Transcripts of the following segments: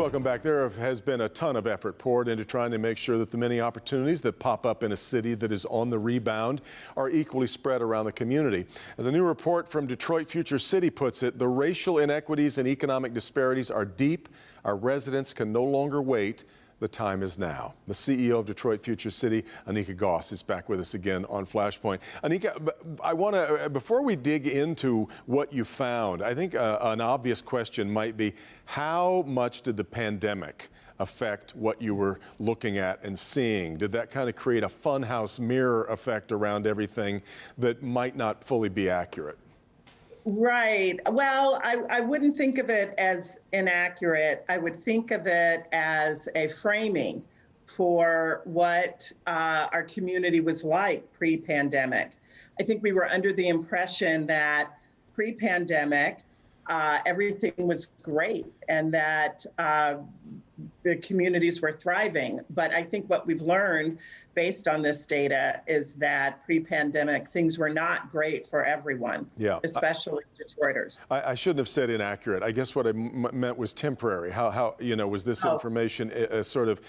Welcome back. There has been a ton of effort poured into trying to make sure that the many opportunities that pop up in a city that is on the rebound are equally spread around the community. As a new report from Detroit Future City puts it, the racial inequities and economic disparities are deep. Our residents can no longer wait. The time is now. The CEO of Detroit Future City, Anika Goss, is back with us again on Flashpoint. Anika, I want to, before we dig into what you found, I think an obvious question might be, how much did the pandemic affect what you were looking at and seeing? Did that kind of create a funhouse mirror effect around everything that might not fully be accurate? Right. Well, I wouldn't think of it as inaccurate. I would think of it as a framing for what our community was like pre-pandemic. I think we were under the impression that pre-pandemic, everything was great and that the communities were thriving. But I think what we've learned based on this data is that pre-pandemic things were not great for everyone, especially Detroiters. I shouldn't have said inaccurate. I guess what I meant was temporary. How was this information sort of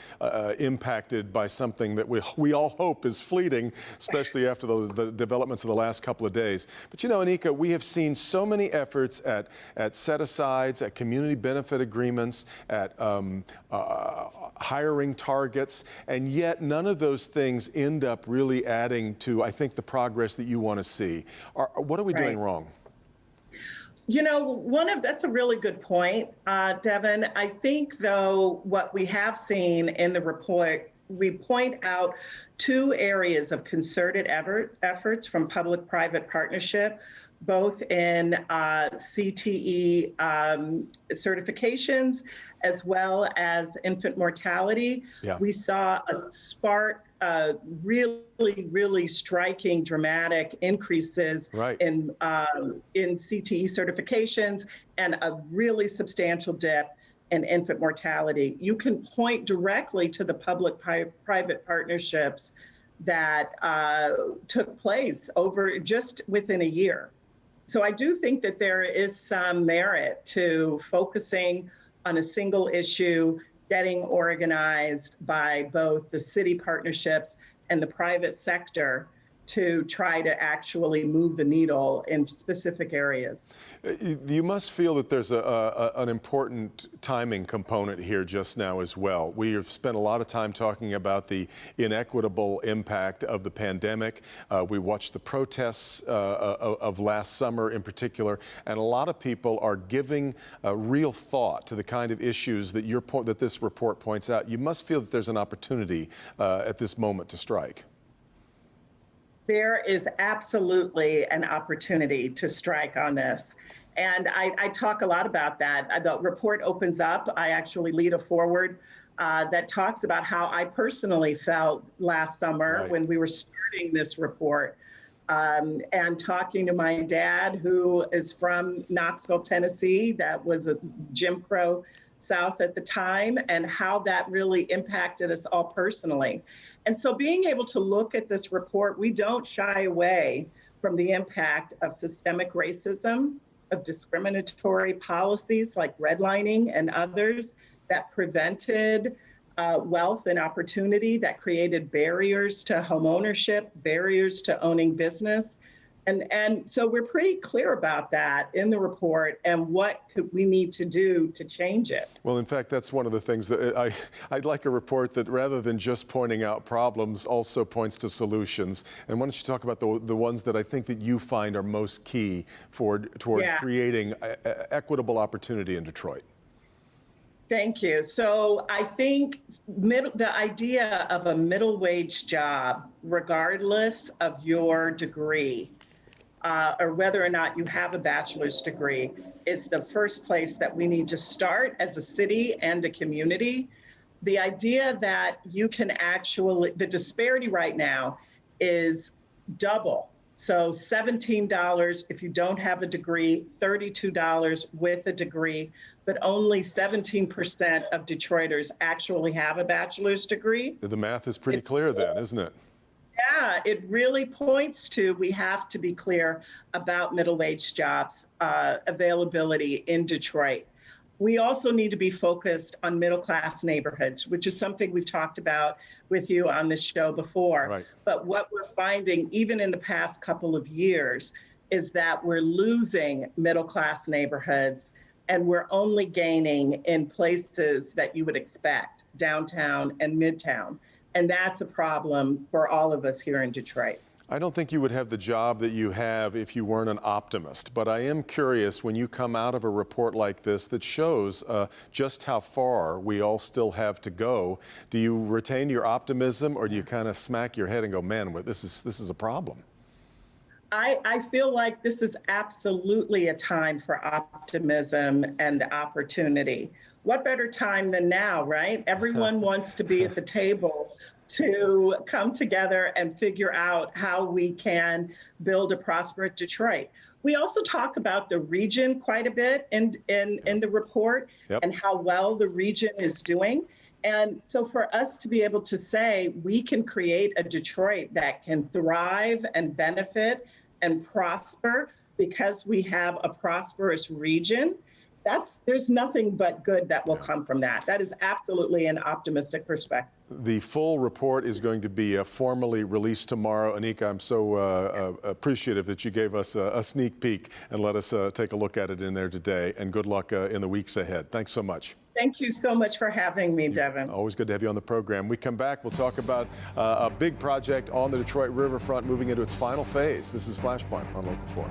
impacted by something that we all hope is fleeting, especially after the developments of the last couple of days. But Anika, we have seen so many efforts at set-asides, at community benefit agreements, at hiring targets, and yet none of those things end up really adding to, I think, the progress that you want to see. What are we doing wrong? That's a really good point, Devin. I think, though, what we have seen in the report, we point out two areas of concerted efforts from public-private partnership, both in CTE certifications as well as infant mortality. We saw a spark, really striking, dramatic increases in CTE certifications and a really substantial dip in infant mortality. You can point directly to the public-private partnerships that took place over just within a year. So I do think that there is some merit to focusing on a single issue, getting organized by both the city partnerships and the private sector to try to actually move the needle in specific areas. You must feel that there's an important timing component here just now as well. We have spent a lot of time talking about the inequitable impact of the pandemic. We watched the protests of last summer in particular, and a lot of people are giving real thought to the kind of issues that that this report points out. You must feel that there's an opportunity at this moment to strike. There is absolutely an opportunity to strike on this. And I talk a lot about that. The report opens up. I actually lead a forward that talks about how I personally felt last summer when we were starting this report and talking to my dad, who is from Knoxville, Tennessee. That was a Jim Crow South at the time, and how that really impacted us all personally. And so being able to look at this report, we don't shy away from the impact of systemic racism, of discriminatory policies like redlining and others that prevented wealth and opportunity, that created barriers to homeownership, barriers to owning business. And so we're pretty clear about that in the report and what we need to do to change it. Well, in fact, that's one of the things that I'd like a report that, rather than just pointing out problems, also points to solutions. And why don't you talk about the ones that I think that you find are most key toward creating equitable opportunity in Detroit? Thank you. So I think the idea of a middle wage job, regardless of your degree, or whether or not you have a bachelor's degree, is the first place that we need to start as a city and a community. The idea that you can the disparity right now is double. So $17 if you don't have a degree, $32 with a degree, but only 17% of Detroiters actually have a bachelor's degree. The math is pretty clear then, isn't it? Yeah, it really points to, we have to be clear about middle wage jobs availability in Detroit. We also need to be focused on middle-class neighborhoods, which is something we've talked about with you on this show before. Right. But what we're finding, even in the past couple of years, is that we're losing middle-class neighborhoods, and we're only gaining in places that you would expect, downtown and midtown. And that's a problem for all of us here in Detroit. I don't think you would have the job that you have if you weren't an optimist, but I am curious, when you come out of a report like this that shows just how far we all still have to go, do you retain your optimism, or do you kind of smack your head and go, man, this is a problem? I feel like this is absolutely a time for optimism and opportunity. What better time than now, right? Everyone wants to be at the table to come together and figure out how we can build a prosperous Detroit. We also talk about the region quite a bit in the report. Yep. And how well the region is doing. And so for us to be able to say we can create a Detroit that can thrive and benefit and prosper because we have a prosperous region, there's nothing but good that will come from that. That is absolutely an optimistic perspective. The full report is going to be formally released tomorrow. Anika, I'm so appreciative that you gave us a sneak peek and let us take a look at it in there today. And good luck in the weeks ahead. Thanks so much. Thank you so much for having me, Devin. Always good to have you on the program. We come back, we'll talk about a big project on the Detroit riverfront moving into its final phase. This is Flashpoint on Local 4.